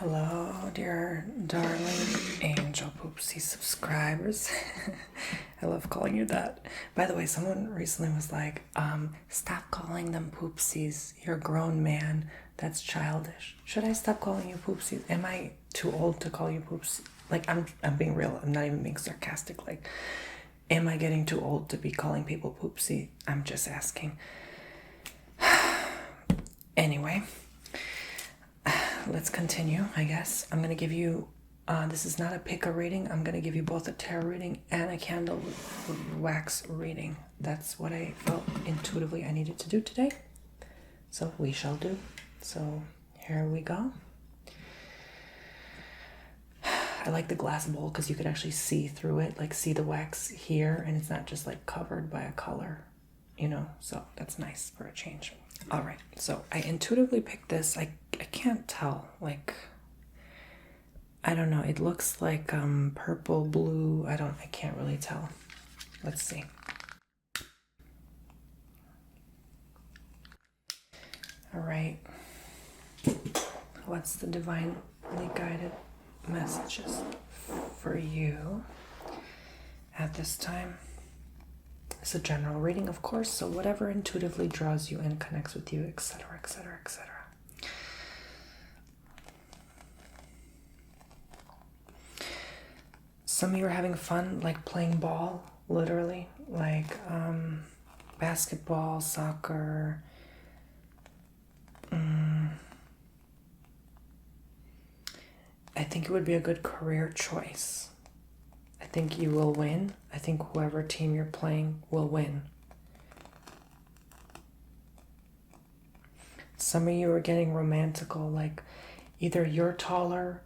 Hello, dear darling angel poopsie subscribers. I love calling you that. By the way, someone recently was like, stop calling them poopsies. You're a grown man. That's childish. Should I stop calling you poopsies? Am I too old to call you poopsies? Like, I'm being real. I'm not even being sarcastic. Like, am I getting too old to be calling people poopsie? I'm just asking. Anyway, let's continue, I guess. I'm going to give you, this is not a pick a reading. I'm going to give you both a tarot reading and a candle wax reading. That's what I felt intuitively I needed to do today. So we shall do. So here we go. I like the glass bowl because you could actually see through it, like see the wax here, and it's not just like covered by a color, you know, so that's nice for a change. All right, so I intuitively picked this. I can't tell, like, I don't know, it looks like purple, blue, I can't really tell. Let's see. All right, what's the divinely guided messages for you at this time? It's a general reading, of course, so whatever intuitively draws you and connects with you, etc., etc., etc. Some of you are having fun, like playing ball, literally, like basketball, soccer. I think it would be a good career choice. I think you will win. I think whoever team you're playing will win. Some of you are getting romantical, like either you're taller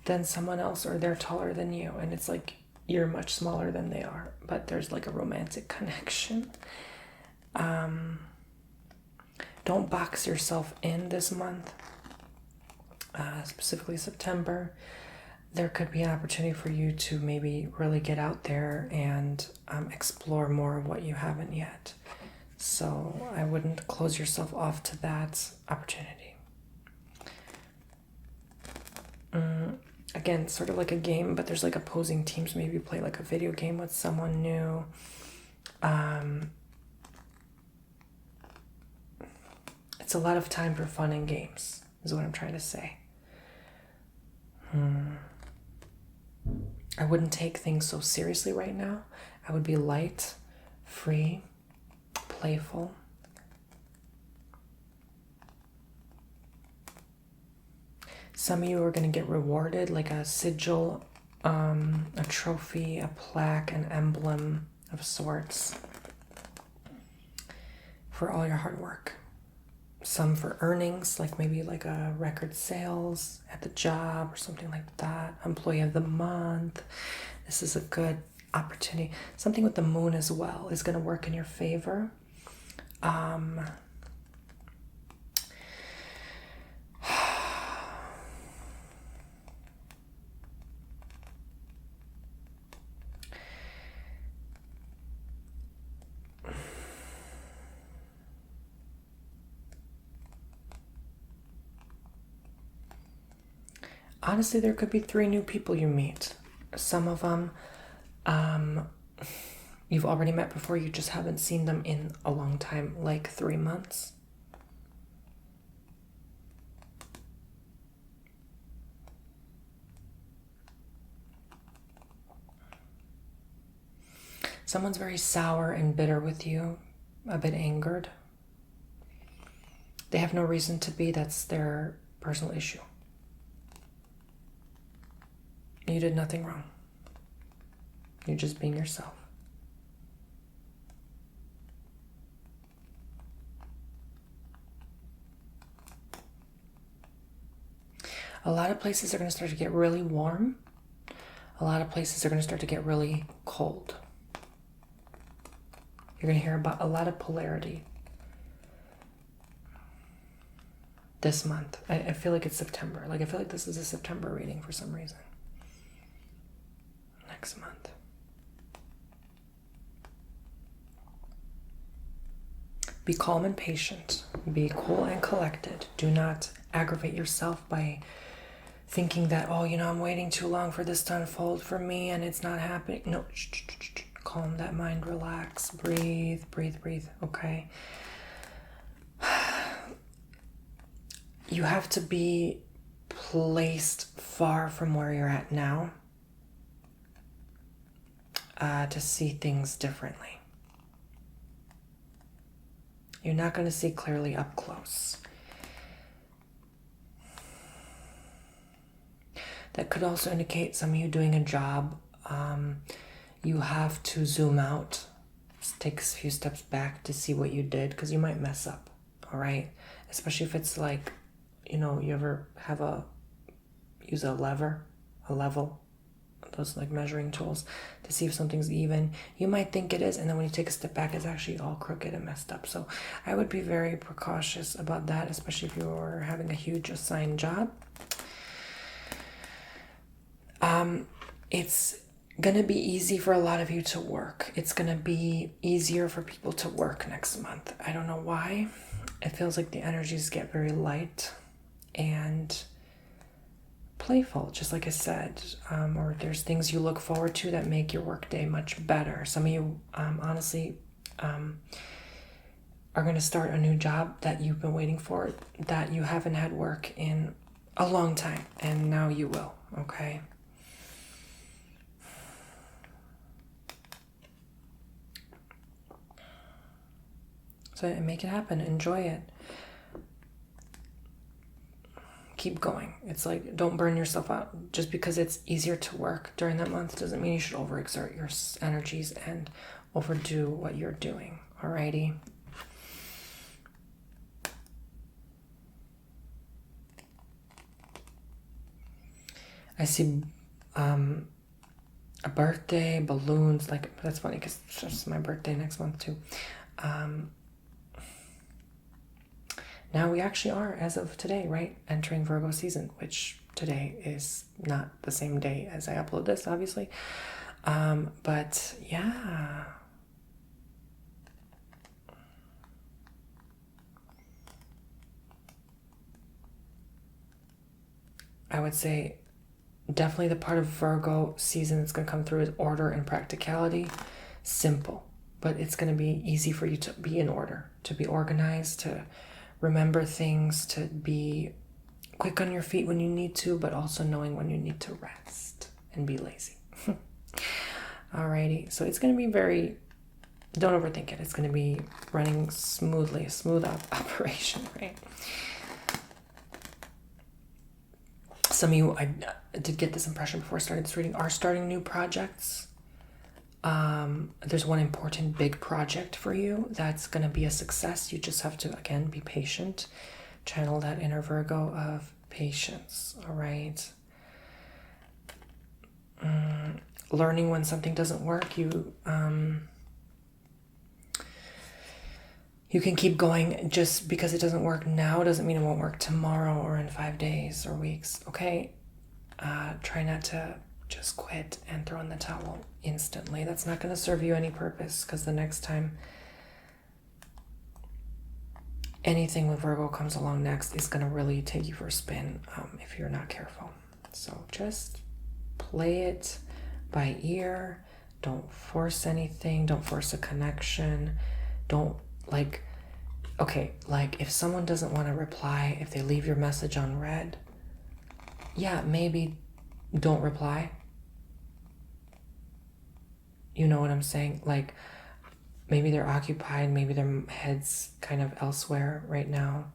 than someone else or they're taller than you, and it's like you're much smaller than they are, but there's like a romantic connection. Don't box yourself in this month, specifically September. There could be an opportunity for you to maybe really get out there and explore more of what you haven't yet. So I wouldn't close yourself off to that opportunity. Again, sort of like a game, but there's like opposing teams. Maybe play like a video game with someone new. It's a lot of time for fun and games, is what I'm trying to say. I wouldn't take things so seriously right now. I would be light, free, playful. Some of you are going to get rewarded, like a sigil, a trophy, a plaque, an emblem of sorts for all your hard work. Some for earnings, like maybe like a record sales at the job or something like that. Employee of the month. This is a good opportunity. Something with the moon as well is going to work in your favor. Honestly, there could be 3 new people you meet. Some of them you've already met before, you just haven't seen them in a long time, like 3 months. Someone's very sour and bitter with you, a bit angered. They have no reason to be, that's their personal issue. You did nothing wrong. You're just being yourself. A lot of places are going to start to get really warm. A lot of places are going to start to get really cold. You're going to hear about a lot of polarity this month. I feel like it's September. Like, I feel like this is a September reading for some reason. Next month. Be calm and patient. Be cool and collected. Do not aggravate yourself by thinking that, oh, I'm waiting too long for this to unfold for me and it's not happening. No, calm that mind, relax, breathe, okay? You have to be placed far from where you're at now to see things differently. You're not going to see clearly up close. That could also indicate some of you doing a job. You have to zoom out, take a few steps back to see what you did, because you might mess up, all right? Especially if it's like, you ever use a level, those like measuring tools to see if something's even. You might think it is, and then when you take a step back, it's actually all crooked and messed up. So I would be very precautious about that, especially if you're having a huge assigned job. It's gonna be easy for a lot of you to work. It's gonna be easier for people to work next month. I don't know why. It feels like the energies get very light and playful, just like I said, or there's things you look forward to that make your workday much better. Some of you, honestly, are going to start a new job that you've been waiting for, that you haven't had work in a long time, and now you will, okay? So make it happen. Enjoy it. Keep going. It's like, don't burn yourself out. Just because it's easier to work during that month doesn't mean you should overexert your energies and overdo what you're doing. Alrighty? I see a birthday, balloons, like, that's funny because it's just my birthday next month too. Now we actually are, as of today, right, entering Virgo season, which today is not the same day as I upload this, obviously. But yeah. I would say definitely the part of Virgo season that's going to come through is order and practicality. Simple, but it's going to be easy for you to be in order, to be organized, to remember things, to be quick on your feet when you need to, but also knowing when you need to rest and be lazy. Alrighty, so it's going to be don't overthink it. It's going to be running smoothly, a smooth operation, right? Some of you, I did get this impression before I started this reading, are starting new projects. There's one important big project for you that's going to be a success. You just have to, again, be patient. Channel that inner Virgo of patience, all right? Learning when something doesn't work, you can keep going. Just because it doesn't work now doesn't mean it won't work tomorrow or in 5 days or weeks, okay? Try not to just quit and throw in the towel instantly. That's not going to serve you any purpose, because the next time anything with Virgo comes along next is going to really take you for a spin if you're not careful. So just play it by ear. Don't force anything. Don't force a connection. Don't if someone doesn't want to reply, if they leave your message unread, yeah, maybe don't reply. You know what I'm saying? Like, maybe they're occupied, maybe their head's kind of elsewhere right now.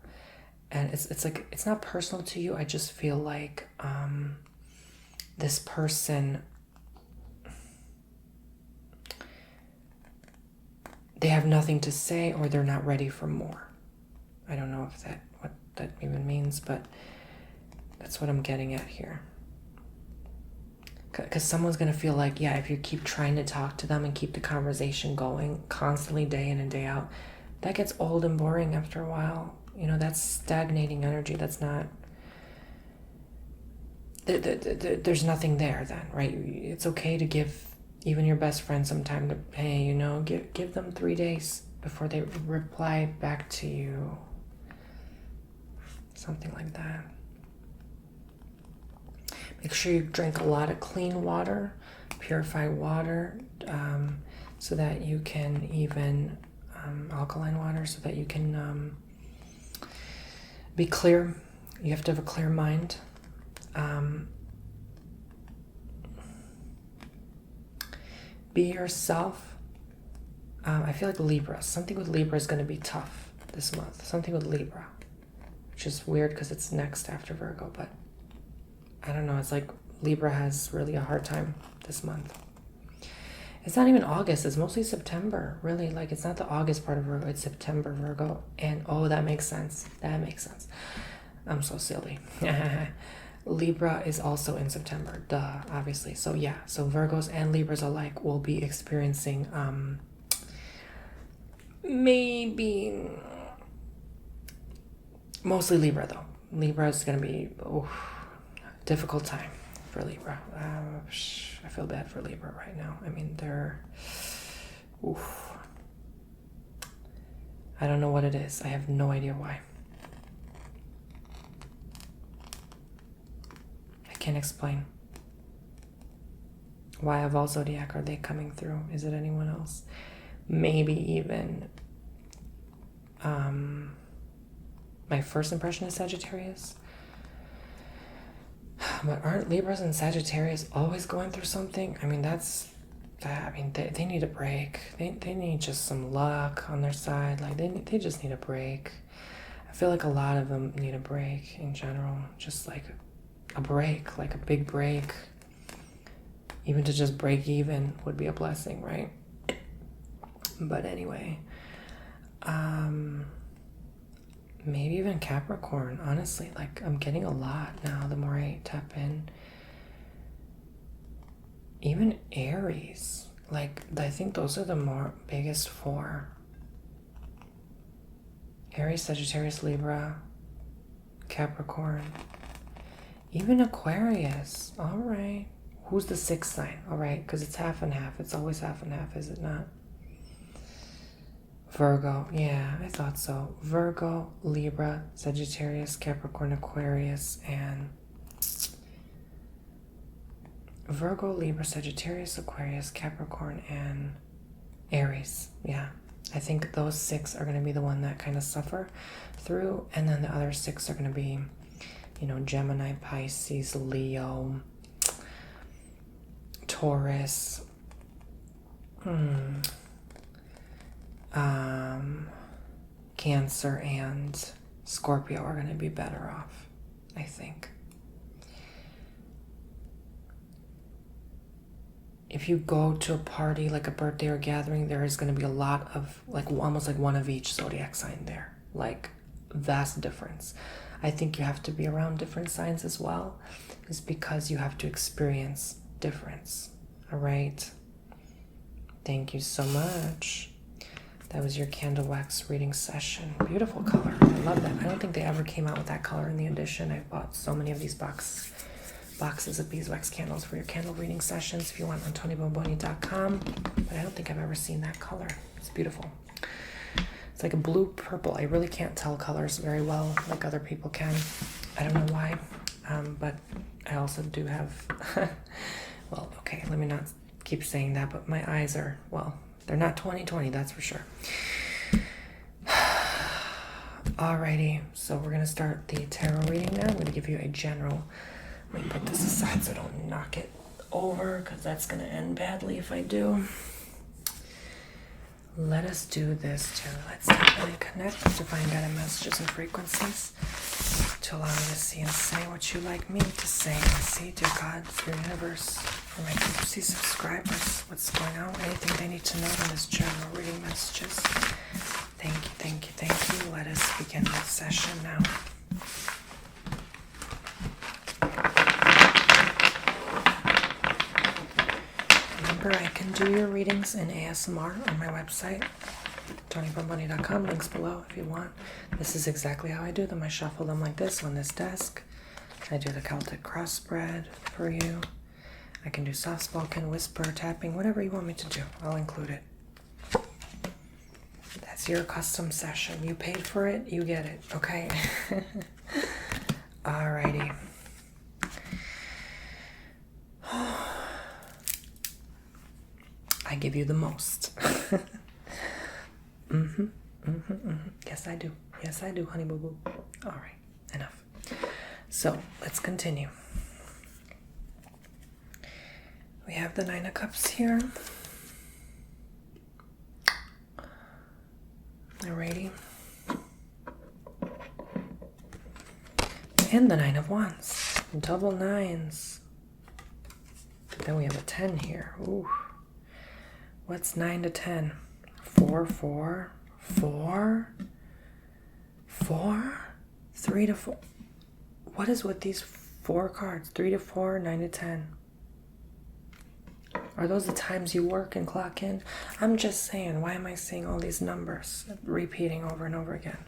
And it's like, it's not personal to you. I just feel like this person, they have nothing to say, or they're not ready for more. I don't know if what that even means, but that's what I'm getting at here. Because someone's going to feel like, yeah, if you keep trying to talk to them and keep the conversation going constantly, day in and day out, that gets old and boring after a while. That's stagnating energy. That's not... There's nothing there then, right? It's okay to give even your best friend some time to, hey, give them 3 days before they reply back to you. Something like that. Make sure you drink a lot of clean water, purified water, so that you can even alkaline water, so that you can be clear. You have to have a clear mind. Be yourself. I feel like Libra. Something with Libra is going to be tough this month. Something with Libra, which is weird because it's next after Virgo, but I don't know. It's like Libra has really a hard time this month. It's not even August. It's mostly September. Really, like it's not the August part of Virgo. It's September Virgo. And oh, that makes sense. That makes sense. I'm so silly. Libra is also in September. Duh, obviously. So yeah. So Virgos and Libras alike will be experiencing maybe mostly Libra though. Libra is going to be difficult time for Libra. I feel bad for Libra right now. I mean, I don't know what it is. I have no idea why. I can't explain. Why of all Zodiac are they coming through? Is it anyone else? Maybe even my first impression is Sagittarius. But aren't Libras and Sagittarius always going through something? I mean, they need a break. They need just some luck on their side. Like they just need a break. I feel like a lot of them need a break in general. Just like a break, like a big break. Even to just break even would be a blessing, right? But anyway, maybe even Capricorn, honestly. Like I'm getting a lot now the more I tap in. Even Aries, like I think those are the biggest four. Aries, Sagittarius, Libra, Capricorn, even Aquarius. All right. Who's the sixth sign? All right, because it's half and half. It's always half and half, is it not? Virgo. Yeah, I thought so. Virgo, Libra, Sagittarius, Capricorn, Aquarius, and Virgo, Libra, Sagittarius, Aquarius, Capricorn, and Aries. Yeah, I think those six are going to be the one that kind of suffer through, and then the other six are going to be, Gemini, Pisces, Leo, Taurus, Cancer, and Scorpio are going to be better off, I think. If you go to a party, like a birthday or gathering, there is going to be a lot of, like, almost like one of each zodiac sign there. Like, vast difference. I think you have to be around different signs as well, is because you have to experience difference. All right. Thank you so much. That was your candle wax reading session. Beautiful color. I love that. I don't think they ever came out with that color in the edition. I bought so many of these boxes of beeswax candles for your candle reading sessions if you want on TonyBomboni.com. But I don't think I've ever seen that color. It's beautiful. It's like a blue purple. I really can't tell colors very well like other people can. I don't know why. But I also do have well, okay, let me not keep saying that, but my eyes are, well, they're not 20/20, that's for sure. Alrighty, so we're going to start the tarot reading now. I'm going to give you a general, let me put this aside so I don't knock it over, because that's going to end badly if I do. Let us do this too. Let's really connect with divine guided messages and frequencies to allow me to see and say what you like me to say and see, dear God, through the universe, for my Oopsie subscribers, what's going on, anything they need to know in this general reading messages. Thank you, thank you, thank you. Let us begin this session now. Remember, I can do your readings in ASMR on my website, TonyBomboni.com, links below if you want. This is exactly how I do them. I shuffle them like this on this desk. I do the Celtic cross spread for you. I can do soft spoken, whisper, tapping, whatever you want me to do. I'll include it. That's your custom session. You paid for it, you get it, okay? Alrighty. give you the most. Yes, I do. Yes, I do, honey boo boo. All right, enough. So let's continue. We have the Nine of Cups here. Alrighty. And the Nine of Wands. Double nines. Then we have a 10 here. Ooh. What's 9 to 10? 4, 4, 4, 4, 3 to 4. What is with these 4 cards? 3 to 4, 9 to 10. Are those the times you work and clock in? I'm just saying, why am I seeing all these numbers repeating over and over again?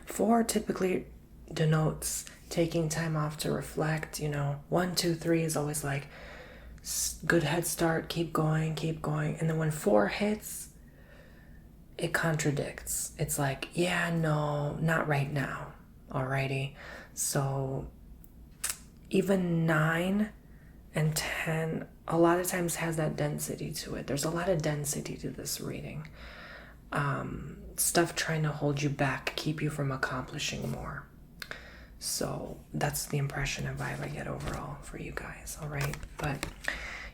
4 typically denotes taking time off to reflect. 1, 2, 3 is always like good head start, keep going. And then when 4 hits, it contradicts. It's like, yeah, no, not right now. Alrighty. So even 9 and 10 a lot of times has that density to it. There's a lot of density to this reading. Stuff trying to hold you back, keep you from accomplishing more. So that's the impression and vibe I get overall for you guys. All right. But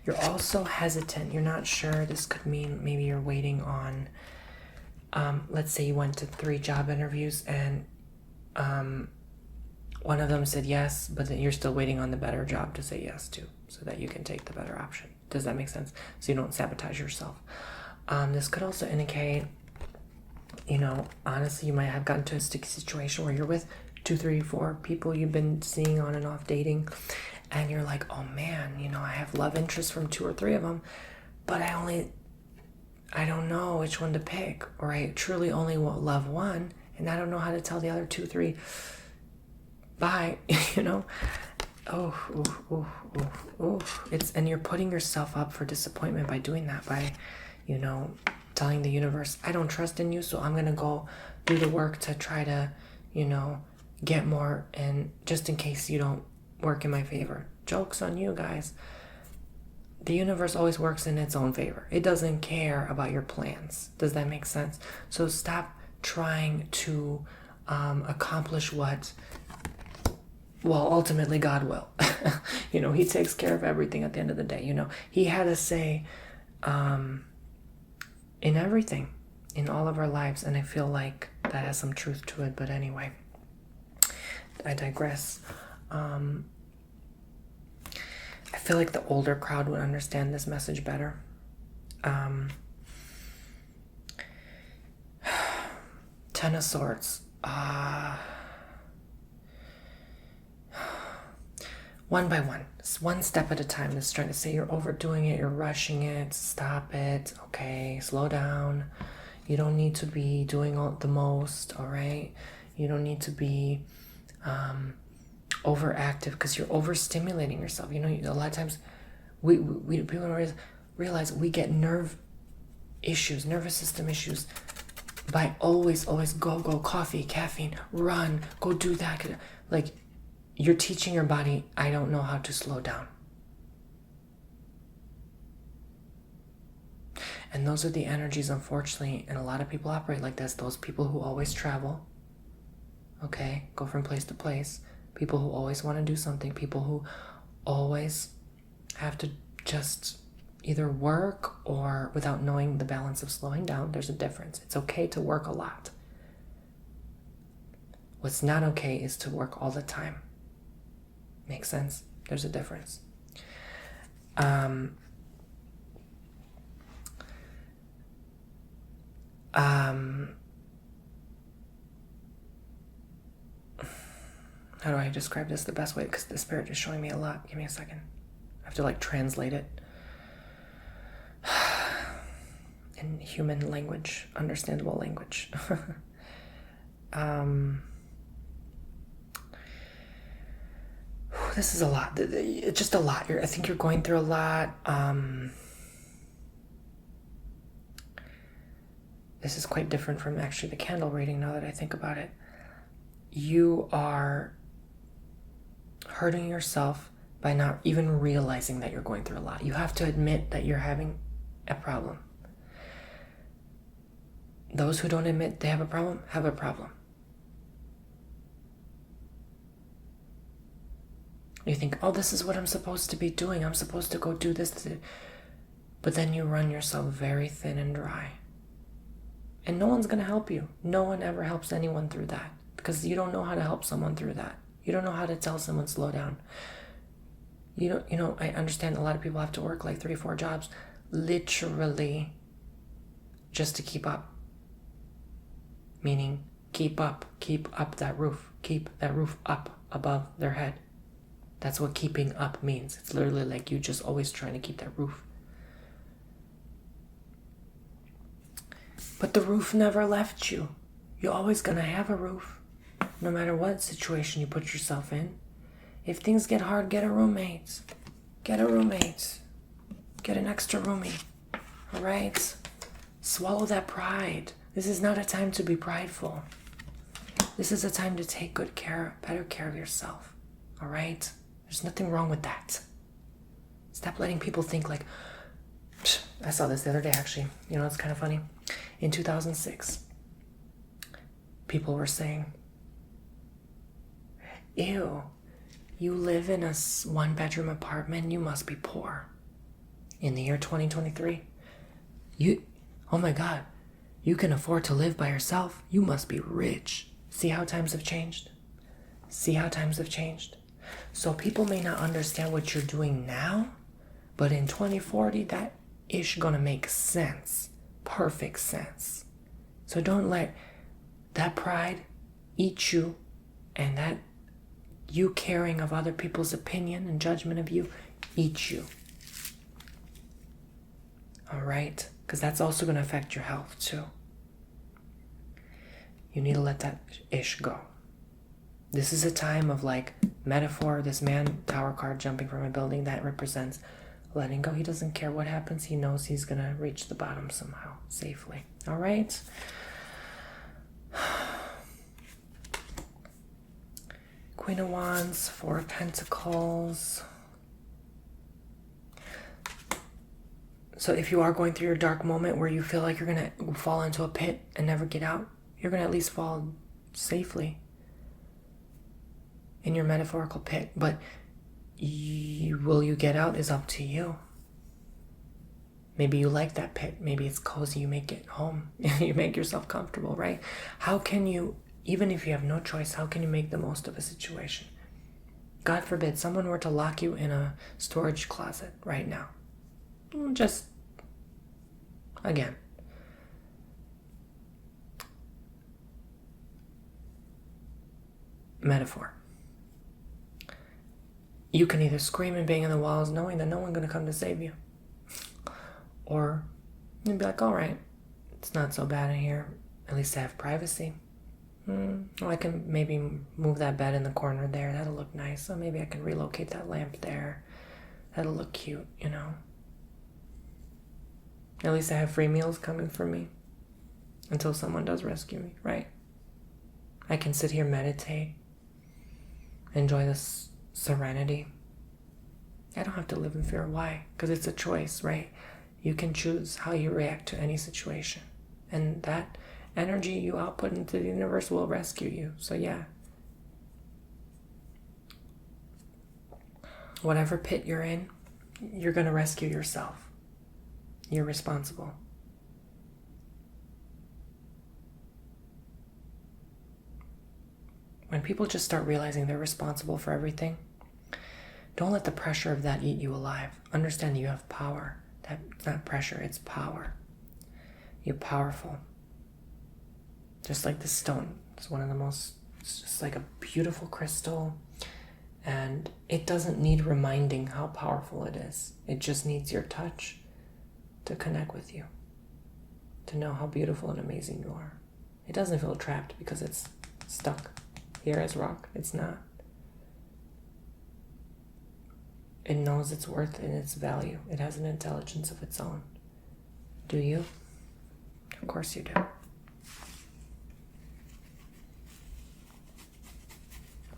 you're also hesitant. You're not sure. This could mean maybe you're waiting on, let's say you went to 3 job interviews and one of them said yes, but then you're still waiting on the better job to say yes to, so that you can take the better option. Does that make sense? So you don't sabotage yourself. This could also indicate, honestly, you might have gotten to a sticky situation where you're with 2, 3, 4 people you've been seeing on and off dating, and you're like, oh man, I have love interest from 2 or 3 of them, but I don't know which one to pick, or I truly only love one, and I don't know how to tell the other 2, 3 bye. And you're putting yourself up for disappointment by doing that, by telling the universe, I don't trust in you, so I'm gonna go do the work to try to get more, and just in case you don't work in my favor. Joke's on you guys. The universe always works in its own favor. It doesn't care about your plans. Does that make sense? So stop trying to accomplish what, well, ultimately God will. He takes care of everything at the end of the day. He had a say in everything, in all of our lives. And I feel like that has some truth to it. But anyway, I digress. I feel like the older crowd would understand this message better. 10 of Swords. One by one, one step at a time. It's trying to say you're overdoing it, you're rushing it, stop it, okay, slow down. You don't need to be doing the most, all right? You don't need to be overactive, because you're overstimulating yourself. A lot of times we people don't realize we get nervous system issues by always go, coffee, caffeine, run, go do that. Like, you're teaching your body, I don't know how to slow down. And those are the energies, unfortunately, and a lot of people operate like this. Those people who always travel, okay, go from place to place, people who always want to do something, people who always have to just either work or without knowing the balance of slowing down. There's a difference. It's okay to work a lot. What's not okay is to work all the time. Makes sense? There's a difference. How do I describe this the best way? Because the spirit is showing me a lot. Give me a second. I have to translate it in human language, understandable language. This is a lot. It's just a lot. I think you're going through a lot. This is quite different from actually the candle reading, now that I think about it. You are hurting yourself by not even realizing that you're going through a lot. You have to admit that you're having a problem. Those who don't admit they have a problem have a problem. You think, oh, this is what I'm supposed to be doing. I'm supposed to go do this. But then you run yourself very thin and dry. And no one's going to help you. No one ever helps anyone through that. Because you don't know how to help someone through that. You don't know how to tell someone slow down. I understand a lot of people have to work like 3-4 jobs. Literally just to keep up. Meaning, keep up that roof. Keep that roof up above their head. That's what keeping up means. It's literally like you just always trying to keep that roof. But the roof never left you. You're always going to have a roof. No matter what situation you put yourself in. If things get hard, get a roommate. Get a roommate. Get an extra roomie. All right? Swallow that pride. This is not a time to be prideful. This is a time to take better care of yourself. All right? There's nothing wrong with that. Stop letting people think like, I saw this the other day actually. It's kind of funny. In 2006, people were saying, ew, you live in a 1-bedroom apartment, you must be poor. In the year 2023, oh my God, you can afford to live by yourself, you must be rich. See how times have changed? See how times have changed? So people may not understand what you're doing now, but in 2040, that ish gonna make sense. Perfect sense. So don't let that pride eat you, and that you caring of other people's opinion and judgment of you eat you. All right? Because that's also going to affect your health too. You need to let that ish go. This is a time of like metaphor, this man, tower card jumping from a building, that represents letting go. He doesn't care what happens. He knows he's going to reach the bottom somehow, safely. All right? Queen of Wands, 4 of Pentacles. So if you are going through your dark moment where you feel like you're going to fall into a pit and never get out, you're going to at least fall safely in your metaphorical pit. But will you get out is up to you. Maybe you like that pit. Maybe it's cozy. You make it home. You make yourself comfortable, right? How can you, even if you have no choice, how can you make the most of a situation? God forbid someone were to lock you in a storage closet right now. Just, again. Metaphor. You can either scream and bang on the walls knowing that no one's going to come to save you. Or you'd be like, all right, it's not so bad in here. At least I have privacy. I can maybe move that bed in the corner there. That'll look nice. So maybe I can relocate that lamp there. That'll look cute, At least I have free meals coming from me until someone does rescue me, right? I can sit here, meditate, enjoy this serenity. I don't have to live in fear. Why? Because it's a choice, right? You can choose how you react to any situation. And that energy you output into the universe will rescue you. So yeah. Whatever pit you're in, you're going to rescue yourself. You're responsible. When people just start realizing they're responsible for everything, don't let the pressure of that eat you alive. Understand that you have power. That's not pressure, it's power. You're powerful. Just like this stone. It's just like a beautiful crystal. And it doesn't need reminding how powerful it is. It just needs your touch to connect with you. To know how beautiful and amazing you are. It doesn't feel trapped because it's stuck here as rock. It's not. It knows its worth and its value. It has an intelligence of its own. Do you? Of course you do.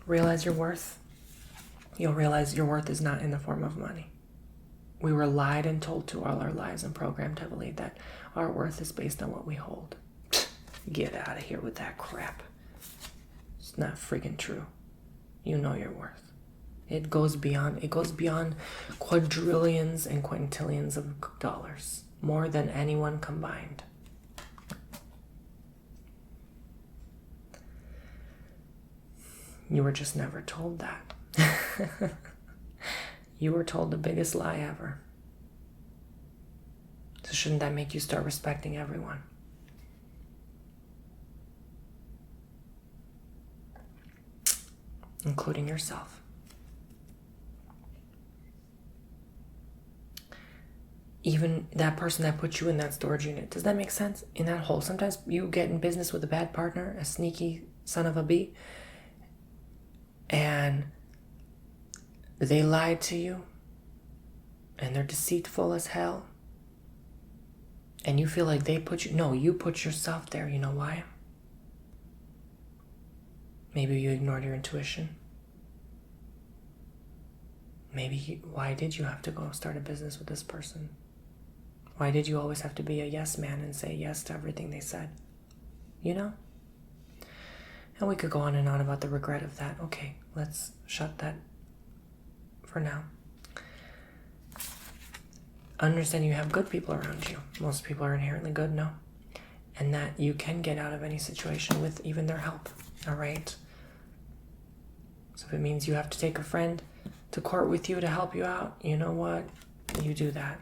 Realize your worth. you'll realize your worth is not in the form of money. We were lied and told to all our lives and programmed heavily that our worth is based on what we hold. Get out of here with that crap. It's not freaking true. You know your worth. It goes beyond quadrillions and quintillions of dollars, more than anyone combined. You were just never told that. You were told the biggest lie ever. So shouldn't that make you start respecting everyone? Including yourself. Even that person that put you in that storage unit. Does that make sense? In that hole. Sometimes you get in business with a bad partner, a sneaky son of a bee, and they lied to you, and they're deceitful as hell, and you feel like they put you... No, you put yourself there. You know why? Maybe you ignored your intuition. Why did you have to go start a business with this person? Why did you always have to be a yes man and say yes to everything they said? You know? And we could go on and on about the regret of that. Okay, let's shut that for now. Understand you have good people around you. Most people are inherently good, no? And that you can get out of any situation with even their help, all right? So if it means you have to take a friend to court with you to help you out, you know what? You do that.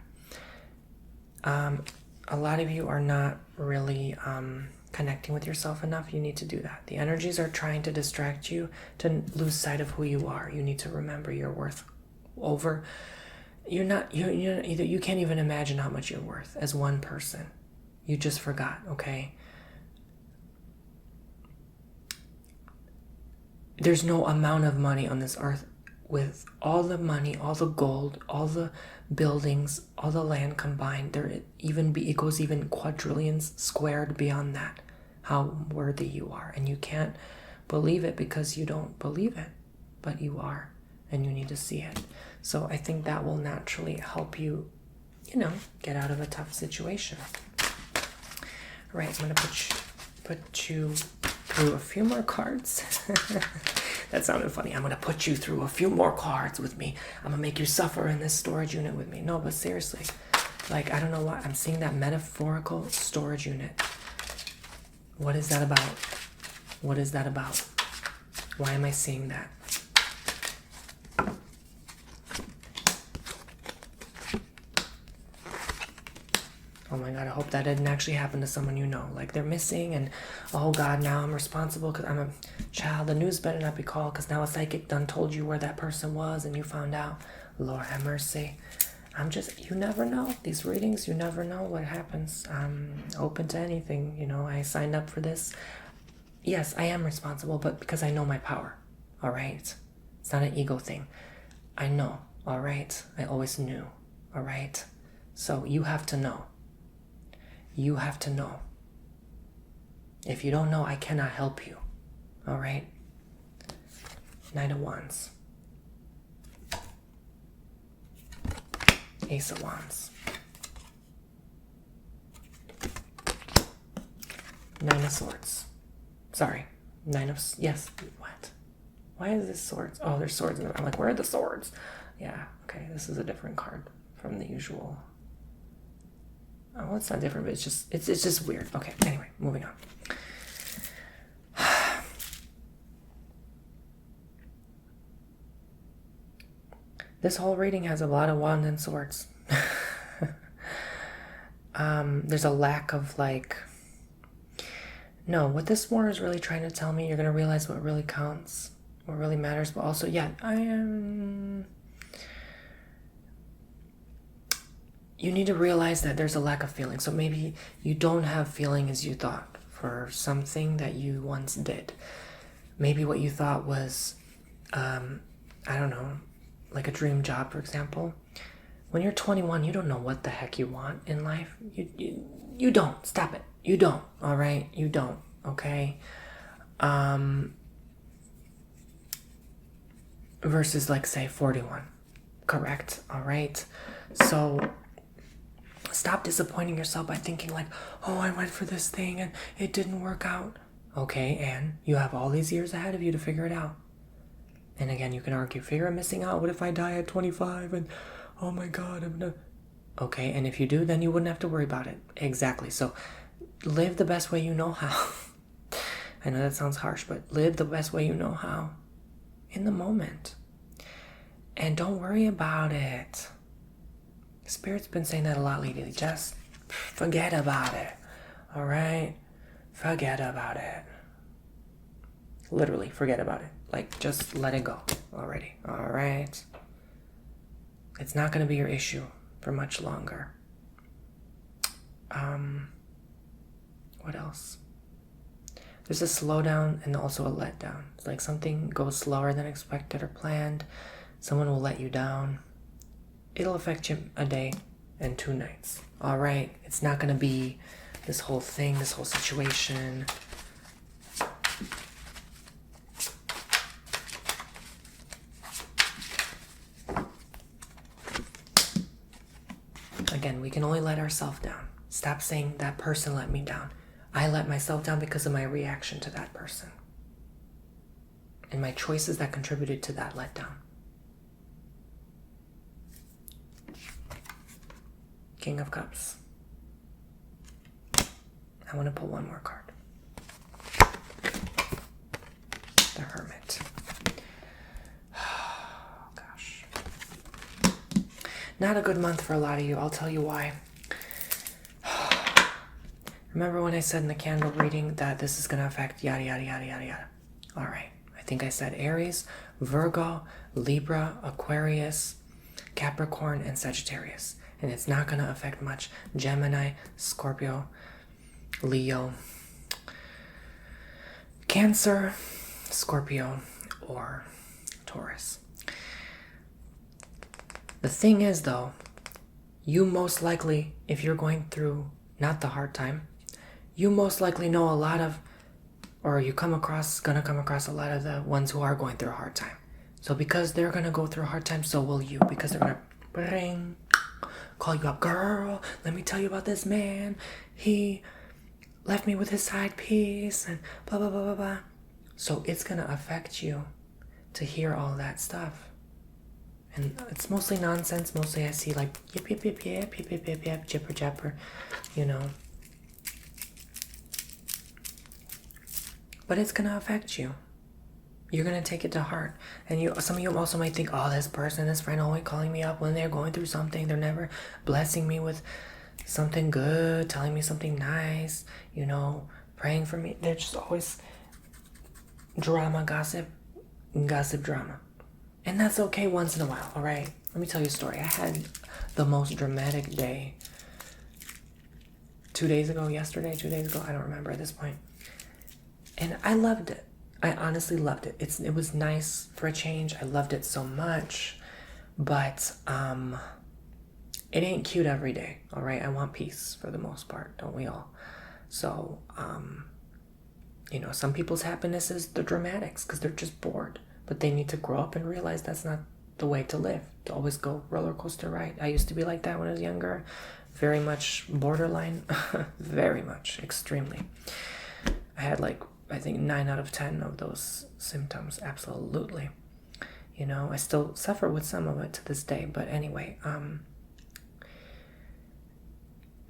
A lot of you are not really connecting with yourself enough. You need to do that. The energies are trying to distract you to lose sight of who you are. You need to remember your worth over. You can't even imagine how much you're worth as one person. You just forgot, okay? There's no amount of money on this earth with all the money, all the gold, all the buildings, all the land combined. It goes even quadrillions squared beyond that. How worthy you are. And you can't believe it because you don't believe it. But you are. And you need to see it. So I think that will naturally help you, get out of a tough situation. All right, I'm going to put you through a few more cards. That sounded funny. I'm going to put you through a few more cards with me. I'm going to make you suffer in this storage unit with me. No, but seriously, I don't know why. I'm seeing that metaphorical storage unit. What is that about? What is that about? Why am I seeing that? Oh my God, I hope that didn't actually happen to someone you know. Like they're missing and, oh God, now I'm responsible because I'm a child. The news better not be called because now a psychic done told you where that person was and you found out. Lord have mercy. You never know. These readings, you never know what happens. I'm open to anything. I signed up for this. Yes, I am responsible, but because I know my power. All right? It's not an ego thing. I know. All right? I always knew. All right? So you have to know. You have to know. If you don't know, I cannot help you. All right? Knight of Wands. Ace of Wands. Nine of Swords. Sorry. Yes. What? Why is this swords? Oh, there's swords in there. I'm like, where are the swords? Yeah. Okay. This is a different card from the usual. Oh, it's not different, but it's just weird. Okay, anyway, moving on. This whole reading has a lot of wands and swords. There's a lack of no, what this war is really trying to tell me, you're going to realize what really counts, what really matters, but also, you need to realize that there's a lack of feeling. So maybe you don't have feeling as you thought for something that you once did. Maybe what you thought was, I don't know, like a dream job, for example. When you're 21, you don't know what the heck you want in life. You don't. Stop it. You don't. All right? You don't. Okay? versus like say 41. Correct? All right. So stop disappointing yourself by thinking like, oh, I went for this thing and it didn't work out. Okay, and you have all these years ahead of you to figure it out. And again, you can argue, fear of missing out. What if I die at 25 and oh my God, I'm gonna... Okay, and if you do, then you wouldn't have to worry about it. Exactly. So live the best way you know how. I know that sounds harsh, but live the best way you know how. In the moment. And don't worry about it. Spirit's been saying that a lot lately. Just forget about it. All right? Forget about it. Literally, forget about it. Like, just let it go already. All right? It's not going to be your issue for much longer. What else? There's a slowdown and also a letdown. It's like something goes slower than expected or planned. Someone will let you down. It'll affect you a day and 2 nights. All right? It's not going to be this whole thing, this whole situation. Again, we can only let ourselves down. Stop saying that person let me down. I let myself down because of my reaction to that person. And my choices that contributed to that letdown. King of Cups. I want to pull one more card. The Hermit. Oh, gosh. Not a good month for a lot of you. I'll tell you why. Remember when I said in the candle reading that this is going to affect yada, yada, yada, yada, yada. All right. I think I said Aries, Virgo, Libra, Aquarius, Capricorn, and Sagittarius. And it's not going to affect much Gemini, Scorpio, Leo, Cancer, Scorpio, or Taurus. The thing is, though, you most likely, if you're going through not the hard time, you most likely know a lot of, or gonna come across a lot of the ones who are going through a hard time. So because they're gonna go through a hard time, so will you. Because they're gonna call you up, girl, let me tell you about this man. He left me with his side piece and blah, blah, blah, blah, blah. So it's gonna affect you to hear all that stuff. And it's mostly nonsense. Mostly I see like yip, yip, yip, yip, yip, yip, yip, yip, jipper, japper, you know. But it's gonna affect you. You're gonna take it to heart. And some of you also might think, oh, this friend always calling me up when they're going through something. They're never blessing me with something good, telling me something nice, you know, praying for me. They're just always drama, gossip, drama. And that's okay once in a while, all right? Let me tell you a story. I had the most dramatic day 2 days ago, I don't remember at this point. And I loved it. I honestly loved it. It was nice for a change. I loved it so much. But it ain't cute every day, all right? I want peace for the most part, don't we all? So, you know, some people's happiness is the dramatics because they're just bored. But they need to grow up and realize that's not the way to live. To always go roller coaster ride. I used to be like that when I was younger. Very much borderline. Very much. Extremely. I had like, I think 9 out of 10 of those symptoms. Absolutely. You know, I still suffer with some of it to this day. But anyway,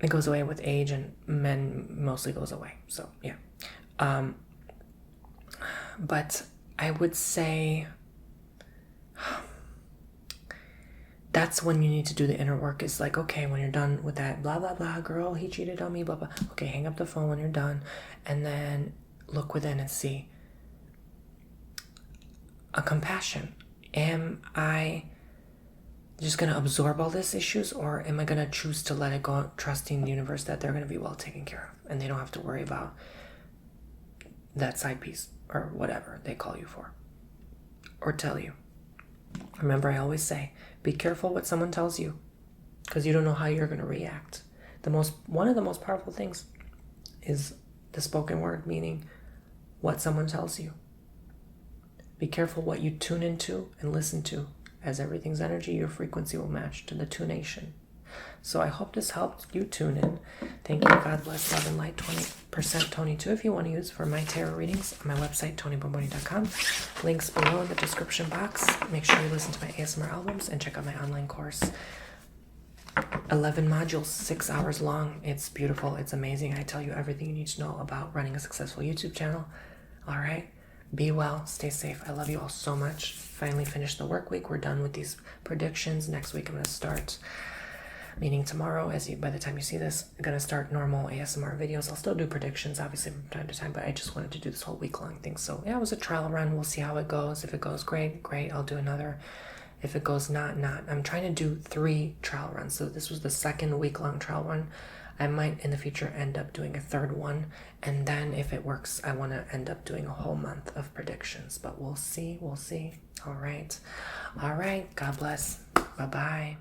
it goes away with age, and men mostly goes away. So, yeah. But I would say that's when you need to do the inner work. It's like, okay, when you're done with that, blah, blah, blah, girl, he cheated on me, blah, blah. Okay, hang up the phone when you're done. And then look within and see a compassion. Am I just going to absorb all these issues, or am I going to choose to let it go, trusting the universe that they're going to be well taken care of and they don't have to worry about that side piece or whatever they call you for or tell you. Remember, I always say, be careful what someone tells you because you don't know how you're going to react. One of the most powerful things is the spoken word, meaning what someone tells you. Be careful what you tune into and listen to. As everything's energy, your frequency will match to the tunation. So I hope this helped you tune in. Thank you. God bless. Love and light. 20% Tony too if you want to use for my tarot readings on my website, TonyBomboni.com. Links below in the description box. Make sure you listen to my ASMR albums and check out my online course. 11 modules, 6 hours long. It's beautiful. It's amazing. I tell you everything you need to know about running a successful YouTube channel. All right. Be well. Stay safe. I love you all so much. Finally finished the work week. We're done with these predictions. Next week I'm going to start, meaning tomorrow, by the time you see this, I'm going to start normal ASMR videos. I'll still do predictions, obviously, from time to time, but I just wanted to do this whole week-long thing. So, yeah, it was a trial run. We'll see how it goes. If it goes great, great. I'll do another. If it goes not. I'm trying to do 3 trial runs. So this was the second week-long trial run. I might, in the future, end up doing a 3rd one. And then, if it works, I want to end up doing a whole month of predictions. But we'll see. All right. God bless. Bye-bye.